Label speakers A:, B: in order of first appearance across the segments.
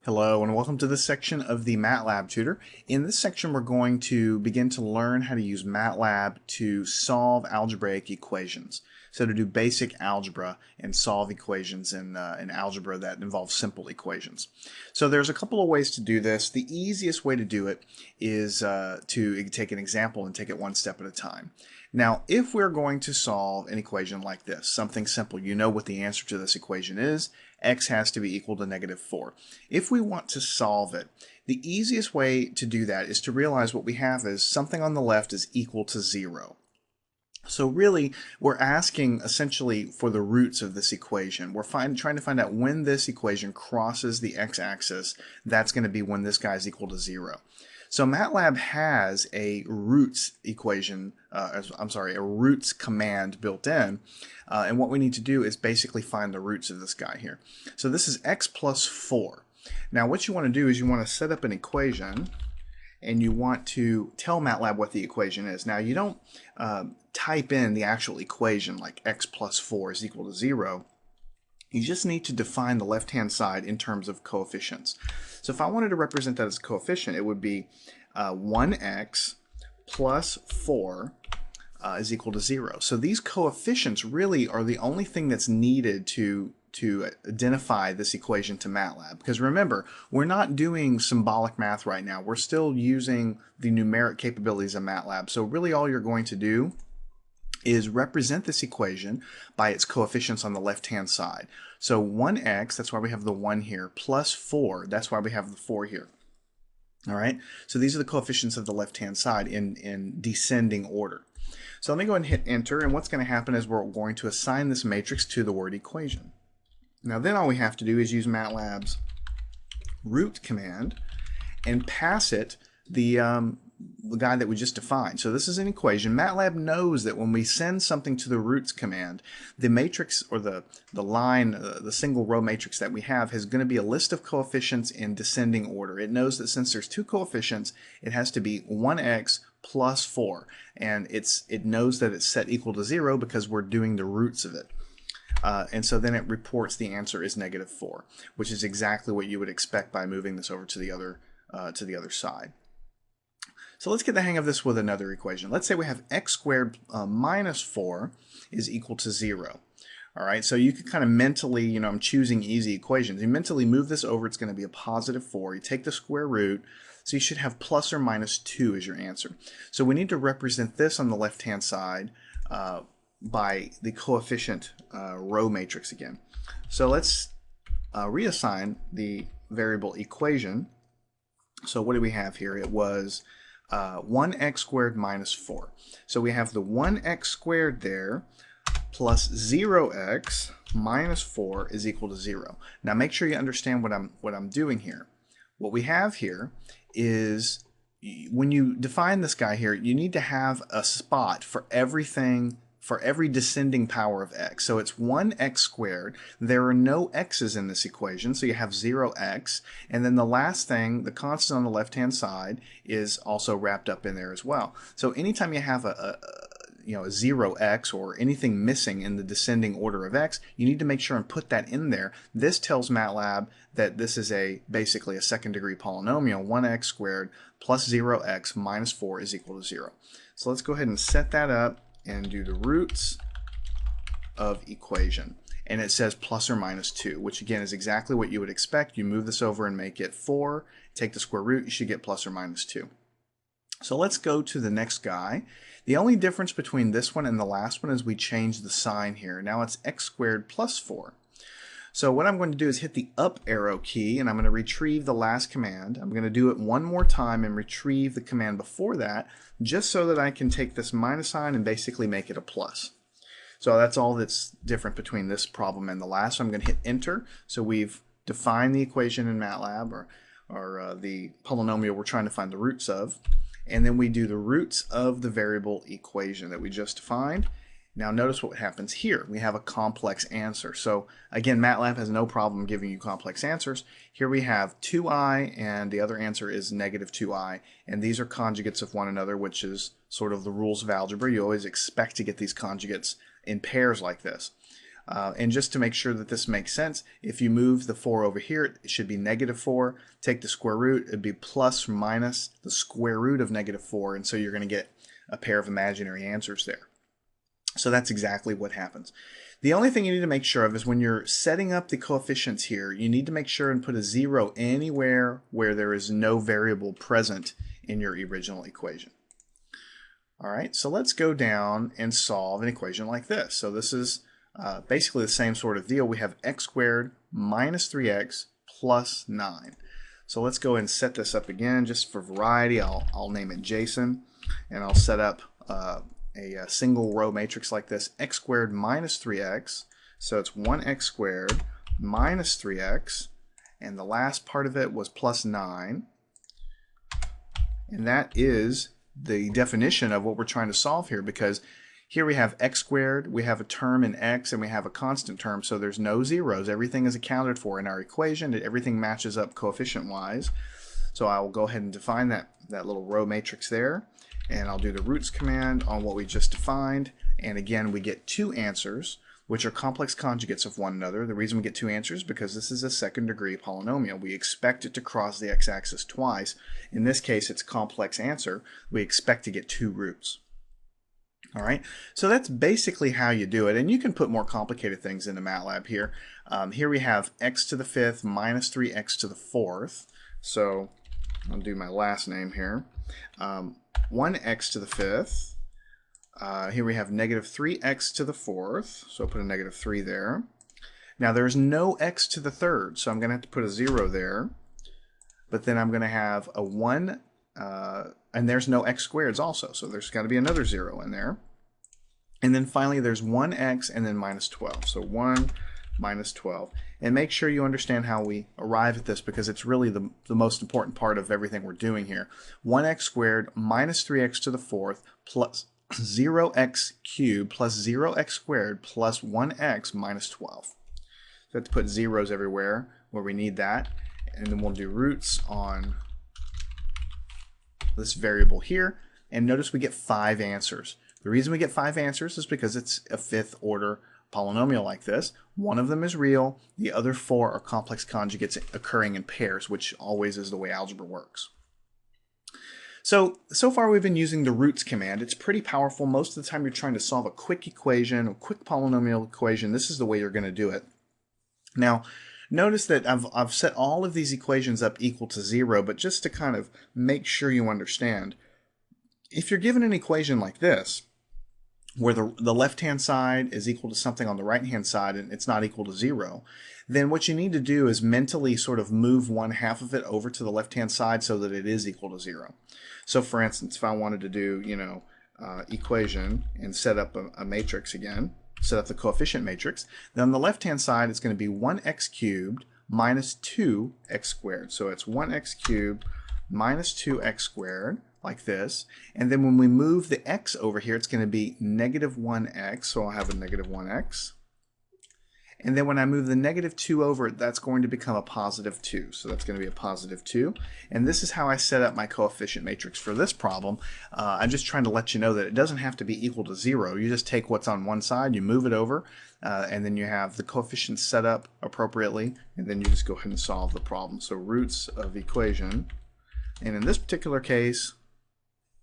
A: Hello and welcome to this section of the MATLAB tutor. In this section we're going to begin to learn how to use MATLAB to solve algebraic equations. So to do basic algebra and solve equations in algebra that involve simple equations. So there's a couple of ways to do this. The easiest way to do it is to take an example and take it one step at a time. Now, if we're going to solve an equation like this, something simple, you know what the answer to this equation is. X has to be equal to -4. If we want to solve it, the easiest way to do that is to realize what we have is something on the left is equal to 0. So really, we're asking essentially for the roots of this equation. We're trying to find out when this equation crosses the x-axis. That's going to be when this guy is equal to 0. So MATLAB has a roots equation, a roots command built in, and what we need to do is basically find the roots of this guy here. So this is x plus 4. Now what you want to do is you want to set up an equation, and you want to tell MATLAB what the equation is. Now you don't type in the actual equation like x plus 4 is equal to 0. You just need to define the left-hand side in terms of coefficients. So if I wanted to represent that as a coefficient, it would be 1x plus 4 is equal to 0. So these coefficients really are the only thing that's needed to identify this equation to MATLAB. Because remember, we're not doing symbolic math right now. We're still using the numeric capabilities of MATLAB. So really all you're going to do is represent this equation by its coefficients on the left-hand side. So 1x, that's why we have the 1 here, plus 4, that's why we have the 4 here. All right, so these are the coefficients of the left-hand side in descending order. So let me go ahead and hit enter, and what's going to happen is we're going to assign this matrix to the word equation. Now then all we have to do is use MATLAB's root command and pass it the guy that we just defined. So this is an equation. MATLAB knows that when we send something to the roots command, the matrix or the line, the single row matrix that we have is going to be a list of coefficients in descending order. It knows that since there's two coefficients, it has to be 1x plus 4. And it knows that it's set equal to 0 because we're doing the roots of it. And so then it reports the answer is -4, which is exactly what you would expect by moving this over to the other side. So let's get the hang of this with another equation. Let's say we have x squared minus 4 is equal to 0. All right, so you can kind of mentally, I'm choosing easy equations. You mentally move this over, it's going to be a positive 4. You take the square root, so you should have plus or minus 2 as your answer. So we need to represent this on the left-hand side by the coefficient row matrix again. So let's reassign the variable equation. So what do we have here? It was 1x squared minus 4. So we have the 1x squared there plus 0x minus 4 is equal to 0. Now make sure you understand what I'm doing here. What we have here is when you define this guy here, you need to have a spot for everything, for every descending power of x. So it's 1x squared. There are no x's in this equation, so you have 0x. And then the last thing, the constant on the left-hand side, is also wrapped up in there as well. So anytime you have a 0x or anything missing in the descending order of x, you need to make sure and put that in there. This tells MATLAB that this is basically a second-degree polynomial. 1x squared plus 0x minus 4 is equal to 0. So let's go ahead and set that up and do the roots of equation. And it says plus or minus 2, which again is exactly what you would expect. You move this over and make it 4, take the square root, you should get plus or minus 2. So let's go to the next guy. The only difference between this one and the last one is we changed the sign here. Now it's x squared plus 4. So what I'm going to do is hit the up arrow key, and I'm going to retrieve the last command. I'm going to do it one more time and retrieve the command before that, just so that I can take this minus sign and basically make it a plus. So that's all that's different between this problem and the last. So I'm going to hit enter. So we've defined the equation in MATLAB, or the polynomial we're trying to find the roots of. And then we do the roots of the variable equation that we just defined. Now notice what happens here. We have a complex answer. So again, MATLAB has no problem giving you complex answers. Here we have 2i, and the other answer is -2i. And these are conjugates of one another, which is sort of the rules of algebra. You always expect to get these conjugates in pairs like this. And just to make sure that this makes sense, if you move the 4 over here, it should be -4. Take the square root, it'd be plus or minus the square root of -4, and so you're going to get a pair of imaginary answers there. So that's exactly what happens. The only thing you need to make sure of is when you're setting up the coefficients here, you need to make sure and put a 0 anywhere where there is no variable present in your original equation. All right, so let's go down and solve an equation like this. So this is basically the same sort of deal. We have x squared minus 3x plus 9. So let's go and set this up again just for variety. I'll name it Jason, and I'll set up a single row matrix like this, x squared minus 3x. So it's 1x squared minus 3x, and the last part of it was plus 9. And that is the definition of what we're trying to solve here, because here we have x squared, we have a term in x, and we have a constant term, so there's no zeros. Everything is accounted for in our equation. Everything matches up coefficient-wise. So I will go ahead and define that little row matrix there, and I'll do the roots command on what we just defined. And again, we get two answers, which are complex conjugates of one another. The reason we get two answers is because this is a second-degree polynomial. We expect it to cross the x-axis twice. In this case, it's a complex answer. We expect to get two roots. All right, so that's basically how you do it, and you can put more complicated things into MATLAB here. Here we have x to the 5th minus 3x to the 4th. So I'll do my last name here. 1x to the 5th. Here we have negative 3x to the 4th, so I'll put a negative 3 there. Now there's no x to the 3rd, so I'm going to have to put a 0 there. But then I'm going to have a 1, and there's no x squareds also, so there's got to be another 0 in there. And then finally there's 1x and then minus 12, so 1 minus 12. And make sure you understand how we arrive at this, because it's really the most important part of everything we're doing here. 1x squared minus 3x to the 4th plus 0x cubed plus 0x squared plus 1x minus 12. So we have to put zeros everywhere where we need that. And then we'll do roots on this variable here. And notice we get 5 answers. The reason we get 5 answers is because it's a 5th order polynomial like this. One of them is real. The other 4 are complex conjugates occurring in pairs, which always is the way algebra works. So far we've been using the roots command. It's pretty powerful. Most of the time you're trying to solve a quick equation, a quick polynomial equation. This is the way you're going to do it. Now, notice that I've set all of these equations up equal to 0, but just to kind of make sure you understand, if you're given an equation like this, where the left-hand side is equal to something on the right-hand side and it's not equal to 0, then what you need to do is mentally sort of move one half of it over to the left-hand side so that it is equal to 0. So for instance, if I wanted to do, equation and set up a matrix again, set up the coefficient matrix, then on the left-hand side it's going to be 1x cubed minus 2x squared. So it's 1x cubed minus 2x squared, like this. And then when we move the x over here, it's going to be negative 1x, so I'll have a negative 1x. And then when I move the negative 2 over, that's going to become a positive 2. So that's going to be a positive 2. And this is how I set up my coefficient matrix for this problem. I'm just trying to let you know that it doesn't have to be equal to 0. You just take what's on one side, you move it over, and then you have the coefficients set up appropriately, and then you just go ahead and solve the problem. So roots of equation. And in this particular case,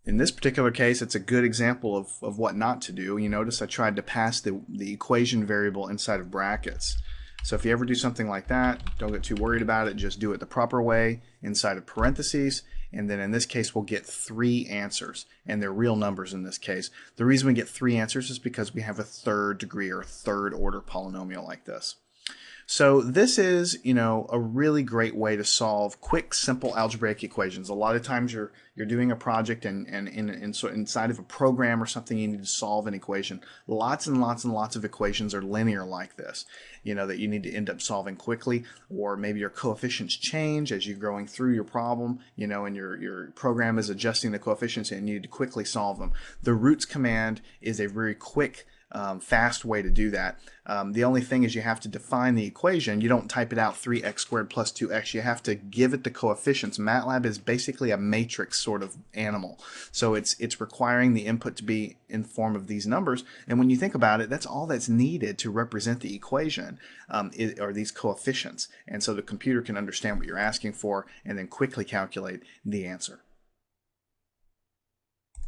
A: it's a good example of what not to do. You notice I tried to pass the equation variable inside of brackets. So if you ever do something like that, don't get too worried about it. Just do it the proper way inside of parentheses. And then in this case, we'll get 3 answers. And they're real numbers in this case. The reason we get 3 answers is because we have a 3rd degree or 3rd order polynomial like this. So this is, a really great way to solve quick, simple algebraic equations. A lot of times you're doing a project and inside of a program or something you need to solve an equation. Lots and lots and lots of equations are linear like this, that you need to end up solving quickly, or maybe your coefficients change as you're going through your problem, and your program is adjusting the coefficients and you need to quickly solve them. The roots command is a very quick fast way to do that. The only thing is you have to define the equation. You don't type it out 3x squared plus 2x. You have to give it the coefficients. MATLAB is basically a matrix sort of animal. So it's requiring the input to be in the form of these numbers. And when you think about it, that's all that's needed to represent the equation, are these coefficients. And so the computer can understand what you're asking for and then quickly calculate the answer.